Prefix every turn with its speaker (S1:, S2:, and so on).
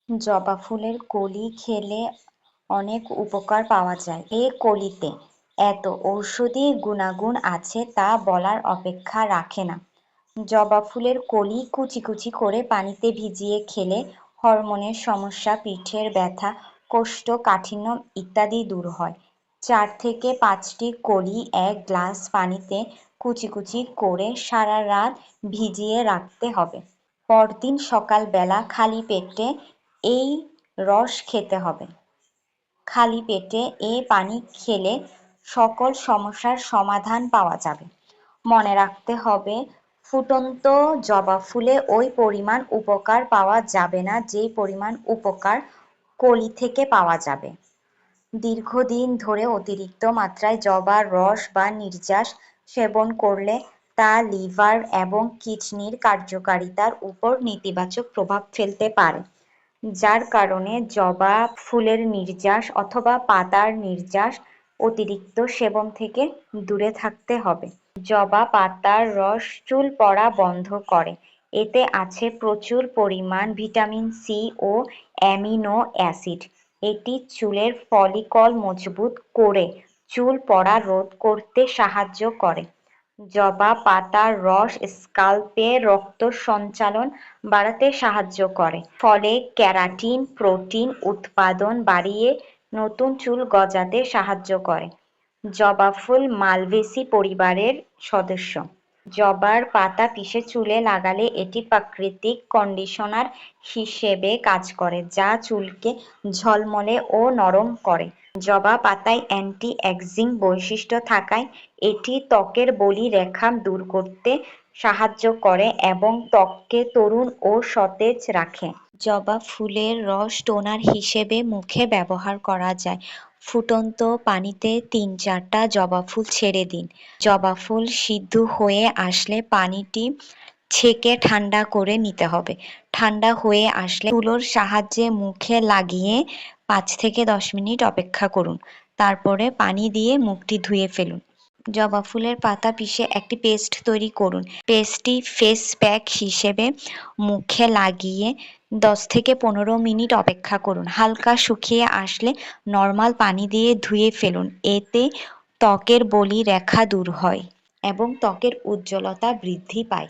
S1: জবা ফুলের কলি খেলে অনেক উপকার পাওয়া যায়। এ কলিতে এত ঔষধি গুণাগুণ আছে তা বলার অপেক্ষা রাখে না। জবা ফুলের কলি কুচি কুচি করে পানিতে ভিজিয়ে খেলে হরমোনের সমস্যা, পিঠের ব্যথা, কোষ্ঠকাঠিন্য ইত্যাদি দূর হয়। 4 থেকে 5টি কলি এক গ্লাস পানিতে কুচি কুচি করে সারা রাত ভিজিয়ে রাখতে হবে। পরদিন সকালবেলা খালি পেটে এই রস খেতে হবে। খালি পেটে এ পানি খেলে সকল সমস্যার সমাধান পাওয়া যাবে। মনে রাখতে হবে, ফুটন্ত জবা ফুলে ওই পরিমাণ উপকার পাওয়া যাবে না যে পরিমাণ উপকার কলি থেকে পাওয়া যাবে। দীর্ঘদিন ধরে অতিরিক্ত মাত্রায় জবার রস বা নির্যাস সেবন করলে তা লিভার এবং কিডনির কার্যকারিতার উপর নেতিবাচক প্রভাব ফেলতে পারে, যার কারণে জবা ফুলের নির্যাস অথবা পাতার নির্যাস অতিরিক্ত সেবন থেকে দূরে থাকতে হবে। জবা পাতার রস চুল পড়া বন্ধ করে। এতে আছে প্রচুর পরিমাণ ভিটামিন সি ও অ্যামিনো অ্যাসিড। এটি চুলের ফলিকল মজবুত করে চুল পড়া রোধ করতে সাহায্য করে। জবা পাতার রস স্ক্যাল্পে রক্ত সঞ্চালন বাড়াতে সাহায্য করে, ফলে কেরাটিন প্রোটিন উৎপাদন বাড়িয়ে নতুন চুল গজাতে সাহায্য করে। জবা ফুল মালভেসি পরিবারের সদস্য। জবার পাতা পিষে চুলে লাগালে এটি প্রাকৃতিক কন্ডিশনার হিসেবে কাজ করে, যা চুলকে ঝলমলে ও নরম করে। জবা পাতায় অ্যান্টি এজিং বৈশিষ্ট্য থাকায় এটি ত্বকের বলি রেখা দূর করতে সাহায্য করে এবং ত্বককে তরুণ ও সতেজ রাখে। জবা ফুলের রস টোনার হিসেবে মুখে ব্যবহার করা যায়। ফুটন্ত পানিতে 3-4টা জবা ফুল ছেড়ে দিন। জবা ফুল সিদ্ধ হয়ে আসলে পানিটি ছেঁকে ঠান্ডা করে নিতে হবে। ঠান্ডা হয়ে আসলে তুলোর সাহায্যে মুখে লাগিয়ে 5 থেকে 10 মিনিট অপেক্ষা করুন। তারপরে পানি দিয়ে মুখটি ধুয়ে ফেলুন। জবা ফুলের পাতা পিষে একটি পেস্ট তৈরি করুন। পেস্টটি ফেস প্যাক হিসেবে মুখে লাগিয়ে 10 থেকে 15 মিনিট অপেক্ষা করুন। হালকা শুকিয়ে আসলে নর্মাল পানি দিয়ে ধুয়ে ফেলুন। এতে ত্বকের বলি রেখা দূর হয় এবং ত্বকের উজ্জ্বলতা বৃদ্ধি পায়।